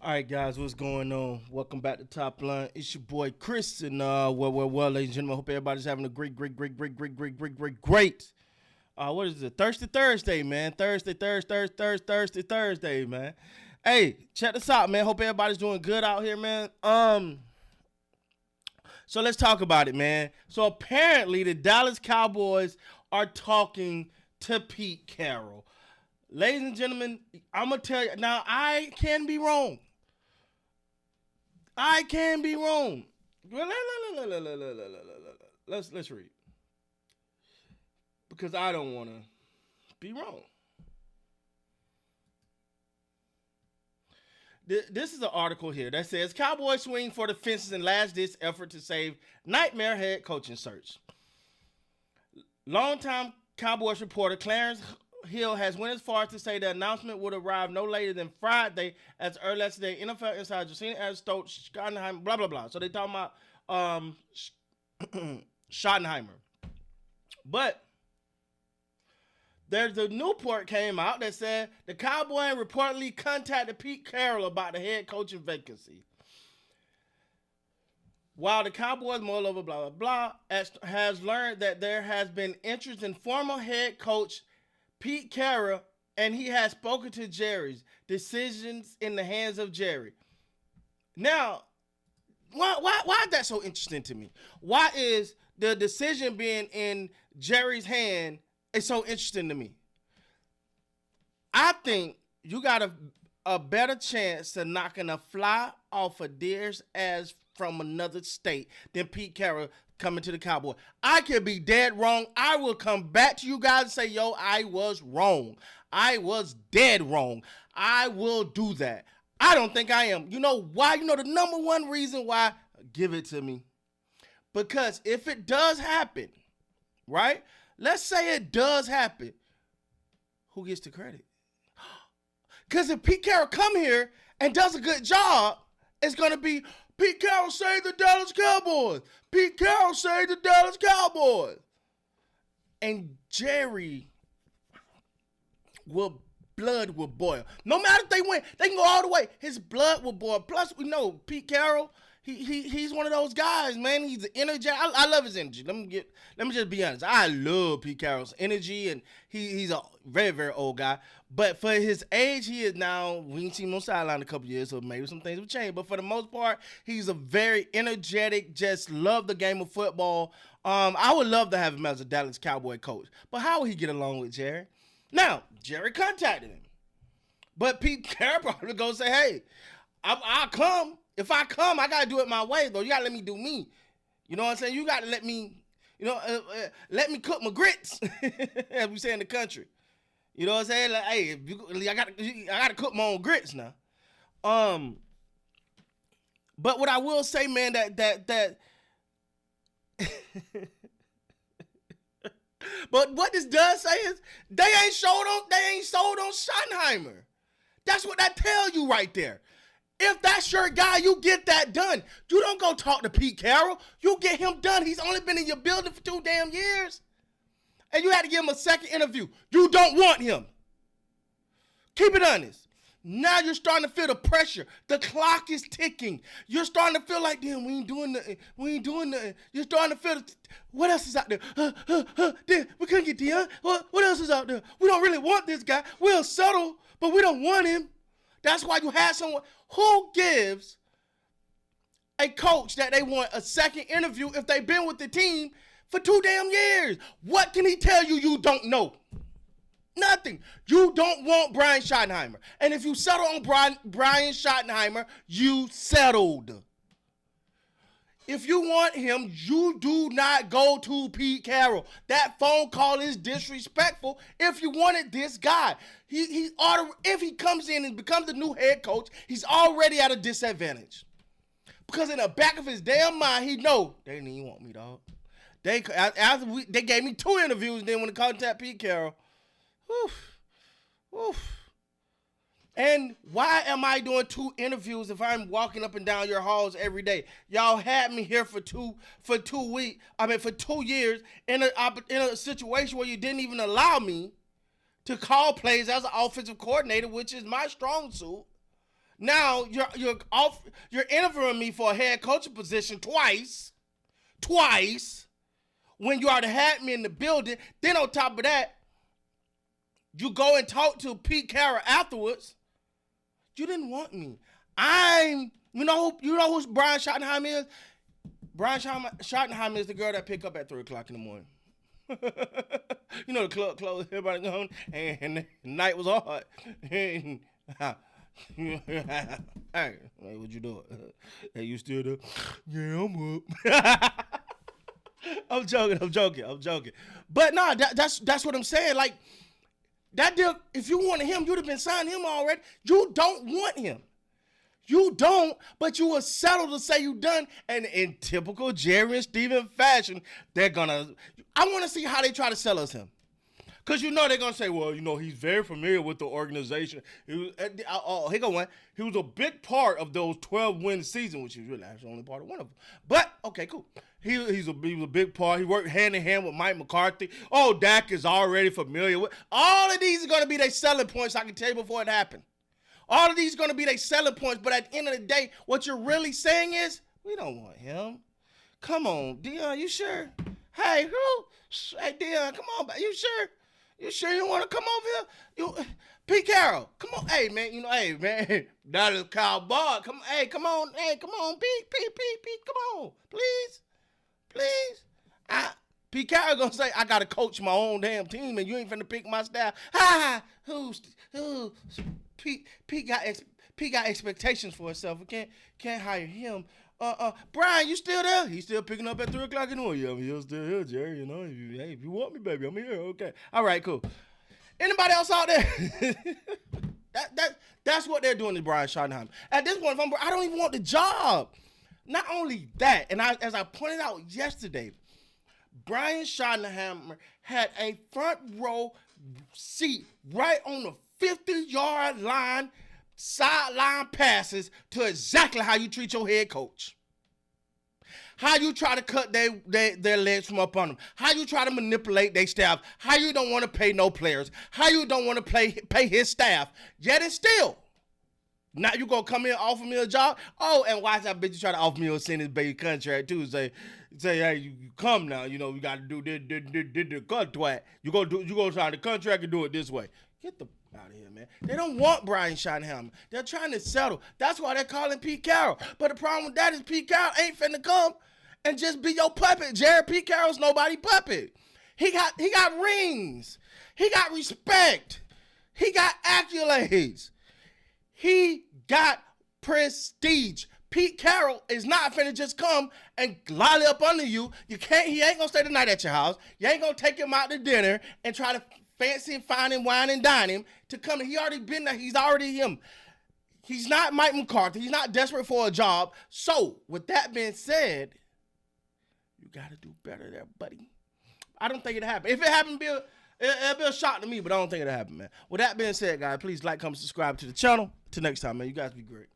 All right, guys, what's going on? Welcome back to Top Line. It's your boy Chris, and ladies and gentlemen, hope everybody's having a great. What is it? Thursday, man. Thursday, man. Hey, check this out, man. Hope everybody's doing good out here, man. So let's talk about it, man. So apparently, the Dallas Cowboys are talking to Pete Carroll. Ladies and gentlemen, I'm gonna tell you now. I can be wrong. I can be wrong. Let's read because I don't want to be wrong. This is an article here that says Cowboys swing for the fences in last-ditch effort to save nightmare head coaching search. Longtime Cowboys reporter Clarence Hill has went as far as to say the announcement would arrive no later than Friday, as early as today. NFL insider Justina as Stokes, Schottenheimer, blah blah blah. So they talking about Schottenheimer, but there's a new report came out that said the Cowboy reportedly contacted Pete Carroll about the head coaching vacancy. While the Cowboys, moreover, blah, blah, blah, has learned that there has been interest in former head coach Pete Carroll, and he has spoken to Jerry's decisions in the hands of Jerry. Now, why is that so interesting to me? Why is the decision being in Jerry's hand is so interesting to me? I think you got a better chance to knocking a fly off a deer's ass from another state than Pete Carroll coming to the Cowboys. I could be dead wrong. I will come back to you guys and say, yo, I was wrong. I was dead wrong. I will do that. I don't think I am. You know why? You know the number one reason why? Give it to me. Because if it does happen, right? Let's say it does happen. Who gets the credit? Because if Pete Carroll come here and does a good job, it's going to be Pete Carroll saved the Dallas Cowboys. Pete Carroll saved the Dallas Cowboys. And Jerry blood will boil. No matter if they win, they can go all the way. His blood will boil. Plus, we know Pete Carroll, he's one of those guys, man. He's the energy. I love his energy. Let me just be honest. I love Pete Carroll's energy, and he's a very, very old guy. But for his age, he is now, we ain't seen him on sideline a couple years, so maybe some things will change. But for the most part, he's a very energetic, just love the game of football. I would love to have him as a Dallas Cowboy coach. But how would he get along with Jerry? Now, Jerry contacted him. But Pete Carroll probably going to say, hey, I'll come. If I come, I got to do it my way, though. You got to let me do me. You know what I'm saying? You got to let me, let me cook my grits, as we say in the country. You know what I'm saying? Like, hey, I got to cook my own grits now. But what I will say, man, that but what this does say is they ain't sold on Schottenheimer. That's what that tell you right there. If that's your guy, you get that done. You don't go talk to Pete Carroll. You get him done. He's only been in your building for 2 damn years. And you had to give him a second interview. You don't want him. Keep it honest. Now you're starting to feel the pressure. The clock is ticking. You're starting to feel like, damn, we ain't doing nothing. You're starting to feel, what else is out there? Damn, we couldn't get Deion. What else is out there? We don't really want this guy. We'll settle, but we don't want him. That's why you had someone. Who gives a coach that they want a second interview if they've been with the team for 2 damn years? What can he tell you you don't know? Nothing. You don't want Brian Schottenheimer. And if you settle on Brian Schottenheimer, you settled. If you want him, you do not go to Pete Carroll. That phone call is disrespectful if you wanted this guy. If he comes in and becomes the new head coach, he's already at a disadvantage. Because in the back of his damn mind, he know they didn't even want me, dog. They gave me 2 interviews, and then when they contact Pete Carroll, oof. And why am I doing 2 interviews if I'm walking up and down your halls every day? Y'all had me here for 2 years in a situation where you didn't even allow me to call plays as an offensive coordinator, which is my strong suit. Now you're interviewing me for a head coaching position twice, when you already had me in the building. Then on top of that, you go and talk to Pete Carroll afterwards. You didn't want me. You know who Brian Schottenheimer is? Brian Schottenheimer is the girl that pick up at 3 o'clock in the morning. You know, the club closed, everybody gone, and the night was hard. And, hey, what you doing? Hey, you still there? Yeah, I'm up. I'm joking. But no, that's what I'm saying. Like, that deal, if you wanted him, you'd have been signing him already. You don't want him. You don't, but you will settle to say you done. And in typical Jerry and Steven fashion, I want to see how they try to sell us him. Because they're going to say, well, he's very familiar with the organization. He was a big part of those 12-win season, which is really actually only part of one of them. But, okay, cool. He was a big part. He worked hand-in-hand with Mike McCarthy. Oh, Dak is already familiar with. All of these are going to be their selling points, I can tell you before it happened. All of these are going to be their selling points, but at the end of the day, what you're really saying is, we don't want him. Come on, Dion, you sure? Hey, who? Hey, Dion, come on, you sure? You sure you want to come over here? Pete Carroll, come on. Hey, man, that is Cowboy. Come on, Pete, come on, please. Pete Carroll gonna say, I gotta coach my own damn team, and you ain't finna pick my staff. Pete got expectations for himself. We can't hire him. Brian, you still there? He's still picking up at 3 o'clock in the morning. Yeah, I'm still here, Jerry. If you want me, baby, I'm here. Okay. All right, cool. Anybody else out there? That's what they're doing to Brian Schottenheimer. At this point, I don't even want the job. Not only that, and as I pointed out yesterday, Brian Schottenheimer had a front row seat right on the 50-yard line, sideline passes to exactly how you treat your head coach. How you try to cut their legs from up on them. How you try to manipulate their staff. How you don't want to pay no players. How you don't want to pay his staff. Yet and still, now you gonna come in and offer me a job? Oh, and watch that bitch you try to offer me a sentence baby contract too. Say, hey, you come now. We got to do this contract. You gonna sign the contract and do it this way. Get the out of here, man. They don't want Brian Schottenheimer. They're trying to settle. That's why they're calling Pete Carroll. But the problem with that is Pete Carroll ain't finna come and just be your puppet. Jared, Pete Carroll's nobody puppet. He got rings. He got respect. He got accolades. He got prestige. Pete Carroll is not finna just come and lolly up under you. He ain't gonna stay the night at your house. You ain't gonna take him out to dinner and try to fancy and fine and wine and dine him to come. He already been there. He's already him. He's not Mike McCarthy. He's not desperate for a job. So, with that being said, you got to do better there, buddy. I don't think it'll happen. If it happened, it'll be a shock to me, but I don't think it'll happen, man. With that being said, guys, please like, comment, subscribe to the channel. Till next time, man. You guys be great.